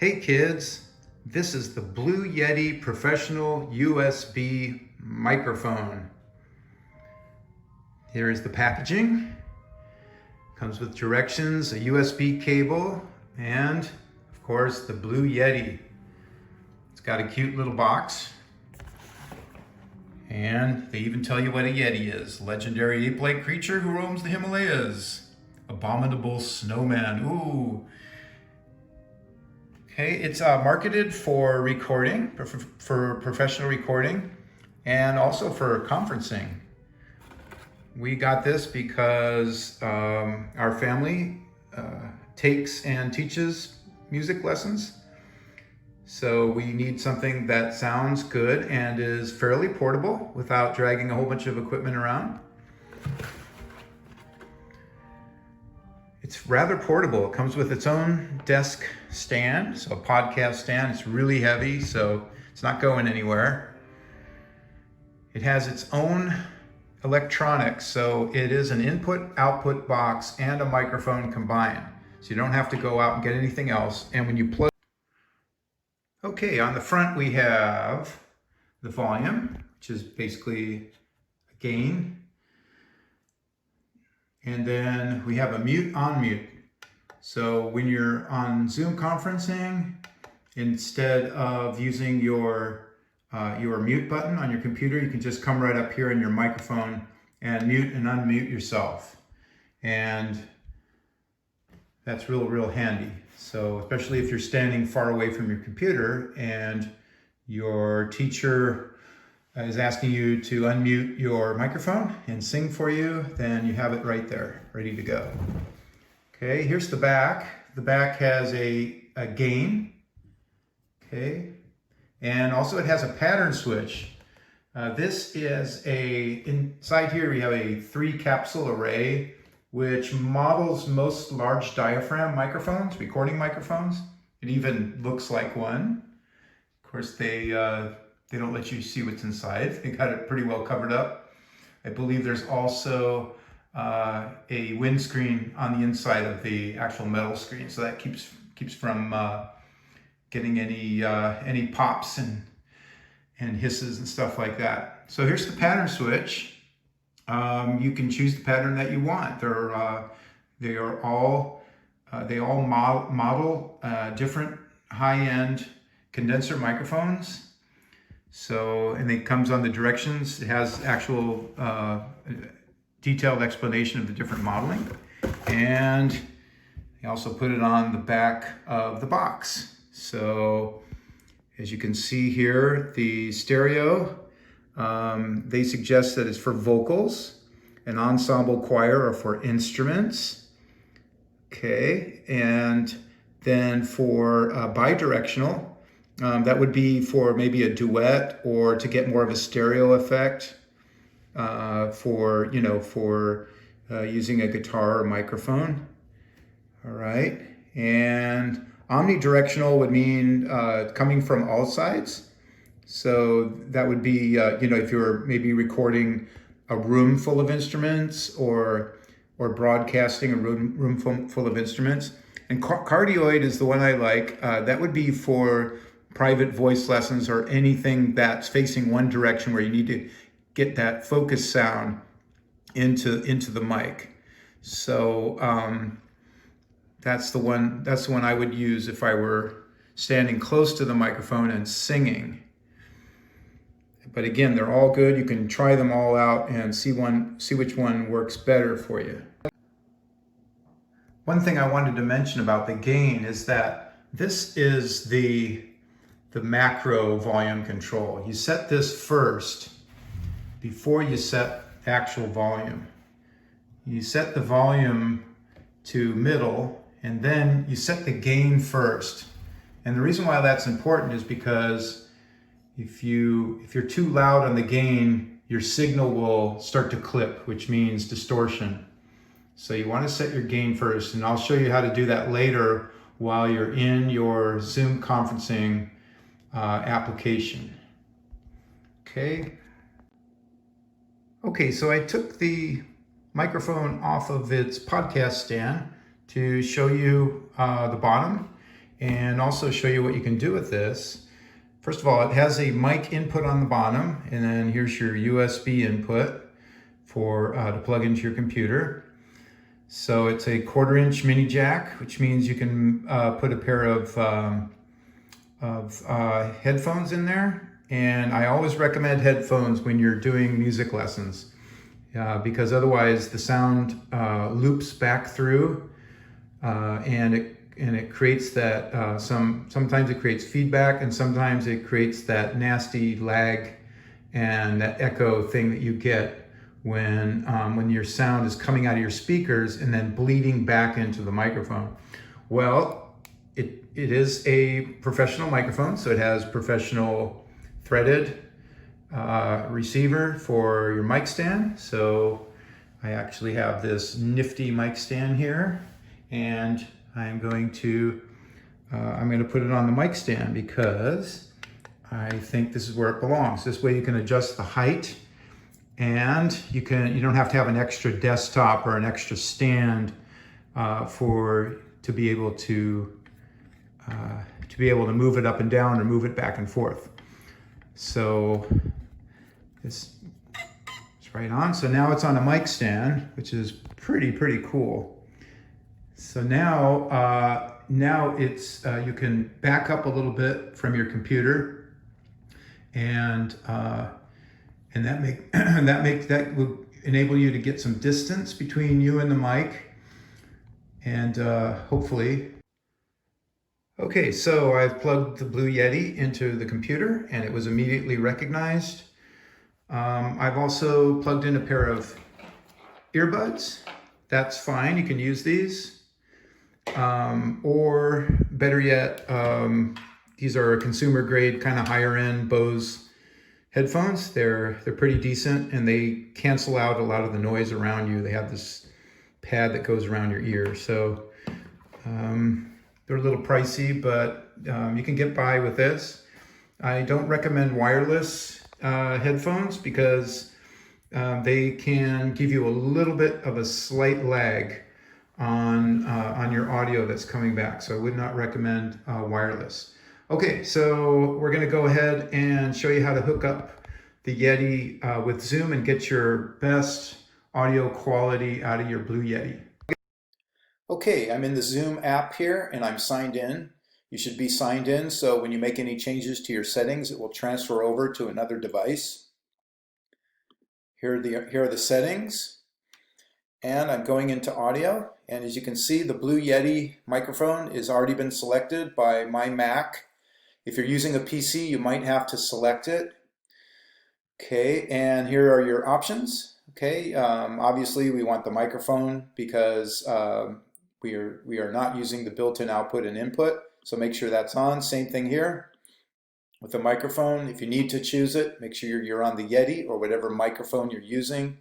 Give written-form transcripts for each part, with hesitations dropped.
Hey kids, this is the Blue Yeti Professional USB microphone. Here is the packaging. Comes with directions, a USB cable, and of course the Blue Yeti. It's got a cute little box. And they even tell you what a Yeti is. Legendary ape-like creature who roams the Himalayas. Abominable snowman. Ooh. Okay, it's marketed for recording, for professional recording, and also for conferencing. We got this because our family takes and teaches music lessons. So we need something that sounds good and is fairly portable without dragging a whole bunch of equipment around. It's rather portable. It comes with its own desk stand, so a podcast stand. It's really heavy, so it's not going anywhere. It has its own electronics, so it is an input-output box and a microphone combined. So you don't have to go out and get anything else. And when you plug... Okay, on the front we have the volume, which is basically a gain. And then we have a mute on mute. So when you're on Zoom conferencing, instead of using your mute button on your computer, you can just come right up here in your microphone and mute and unmute yourself. And that's real handy. So especially if you're standing far away from your computer and your teacher is asking you to unmute your microphone and sing for you, then you have it right there, ready to go. Okay, here's the back. The back has a gain, okay, and also it has a pattern switch. This is inside here we have a 3-capsule array, which models most large diaphragm microphones, recording microphones. It even looks like one. Of course, they don't let you see what's inside. They got it pretty well covered up. I believe there's also a windscreen on the inside of the actual metal screen, so that keeps from getting any pops and hisses and stuff like that. So here's the pattern switch. You can choose the pattern that you want. They all model different high-end condenser microphones. So, and it comes on the directions. It has actual detailed explanation of the different modeling. And they also put it on the back of the box. So, as you can see here, the stereo, they suggest that it's for vocals, an ensemble choir, or for instruments. Okay, and then for bidirectional, that would be for maybe a duet or to get more of a stereo effect for using a guitar or microphone. All right. And omnidirectional would mean coming from all sides. So that would be, if you're maybe recording a room full of instruments or broadcasting a room full of instruments. And cardioid is the one I like. That would be for private voice lessons or anything that's facing one direction where you need to get that focus sound into the mic. So that's the one I would use if I were standing close to the microphone and singing. But again, they're all good. You can try them all out and see which one works better for you. One thing I wanted to mention about the gain is that this is the macro volume control. You set this first before you set actual volume. You set the volume to middle, and then you set the gain first. And the reason why that's important is because if you're too loud on the gain, your signal will start to clip, which means distortion. So you want to set your gain first, and I'll show you how to do that later while you're in your Zoom conferencing application. Okay, so I took the microphone off of its podcast stand to show you the bottom. and also show you what you can do with this. First of all, it has a mic input on the bottom, and then here's your USB input for to plug into your computer. So it's a 1/4-inch mini jack, which means you can put a pair of headphones in there. And I always recommend headphones when you're doing music lessons, because otherwise the sound loops back through, and it creates that sometimes it creates feedback, and sometimes it creates that nasty lag and that echo thing that you get when your sound is coming out of your speakers and then bleeding back into the microphone. Well, it is a professional microphone, so it has professional threaded receiver for your mic stand. So I actually have this nifty mic stand here, and I'm going to put it on the mic stand because I think this is where it belongs. This way you can adjust the height, and you don't have to have an extra desktop or an extra stand to be able to move it up and down or move it back and forth. So this is right on. So now it's on a mic stand, which is pretty cool. So now it's you can back up a little bit from your computer, and that will enable you to get some distance between you and the mic, and hopefully. Okay, so I've plugged the Blue Yeti into the computer, and it was immediately recognized. I've also plugged in a pair of earbuds. That's fine, you can use these. Or better yet, these are consumer grade, kind of higher end Bose headphones. They're pretty decent, and they cancel out a lot of the noise around you. They have this pad that goes around your ear. So they're a little pricey, but you can get by with this. I don't recommend wireless headphones because they can give you a little bit of a slight lag on your audio that's coming back. So I would not recommend wireless. Okay, so we're gonna go ahead and show you how to hook up the Yeti with Zoom and get your best audio quality out of your Blue Yeti. Okay, I'm in the Zoom app here and I'm signed in. You should be signed in, so when you make any changes to your settings, it will transfer over to another device. Here are the settings, and I'm going into audio, and as you can see, the Blue Yeti microphone has already been selected by my Mac. If you're using a PC, you might have to select it. Okay, and here are your options. Okay, obviously we want the microphone because we are not using the built-in output and input, so make sure that's on. Same thing here with the microphone. If you need to choose it, make sure you're on the Yeti or whatever microphone you're using.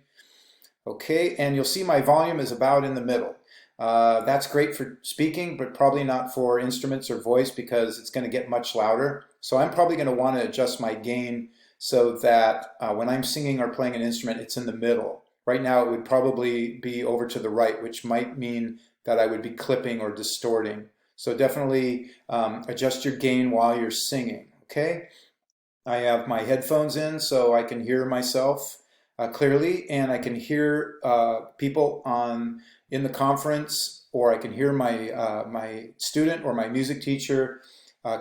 Okay, and you'll see my volume is about in the middle. That's great for speaking, but probably not for instruments or voice because it's going to get much louder. So I'm probably going to want to adjust my gain so that when I'm singing or playing an instrument, it's in the middle. Right now it would probably be over to the right, which might mean that I would be clipping or distorting. So definitely adjust your gain while you're singing, okay? I have my headphones in so I can hear myself clearly, and I can hear people in the conference, or I can hear my student or my music teacher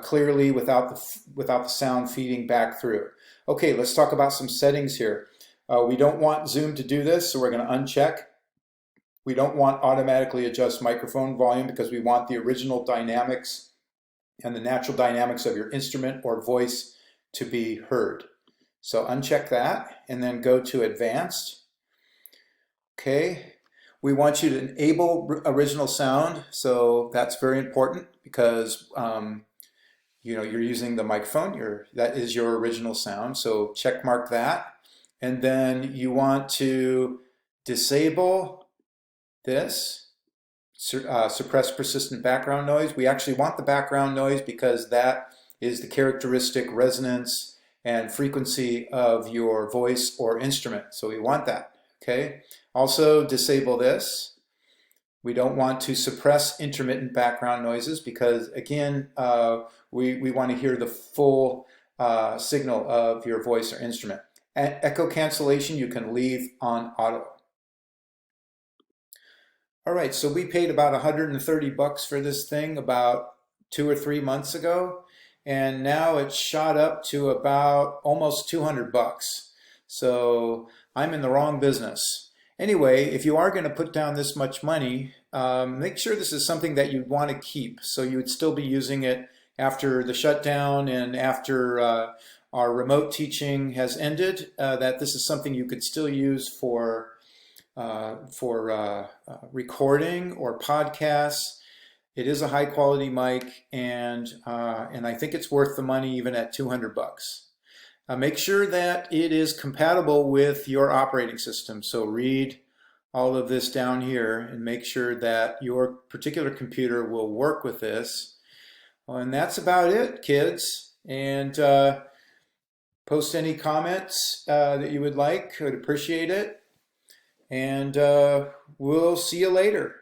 clearly without the sound feeding back through. Okay, let's talk about some settings here. We don't want Zoom to do this, so we're going to uncheck. We don't want automatically adjust microphone volume because we want the original dynamics and the natural dynamics of your instrument or voice to be heard. So uncheck that and then go to advanced. Okay, we want you to enable original sound, so that's very important because you're using the microphone. That is your original sound, so check mark that. And then you want to disable this, suppress persistent background noise. We actually want the background noise because that is the characteristic resonance and frequency of your voice or instrument. So we want that, okay? Also disable this. We don't want to suppress intermittent background noises because, again, we want to hear the full signal of your voice or instrument. Echo cancellation you can leave on auto. All right, so we paid about 130 bucks for this thing about 2 or 3 months ago, and now it's shot up to about almost 200 bucks. So I'm in the wrong business. Anyway, if you are going to put down this much money, make sure this is something that you'd want to keep, so you would still be using it after the shutdown and after our remote teaching has ended, that this is something you could still use for recording or podcasts. It is a high quality mic, and I think it's worth the money even at 200 bucks. Make sure that it is compatible with your operating system. So read all of this down here and make sure that your particular computer will work with this. And that's about it, kids. And post any comments that you would like. I would appreciate it. And we'll see you later.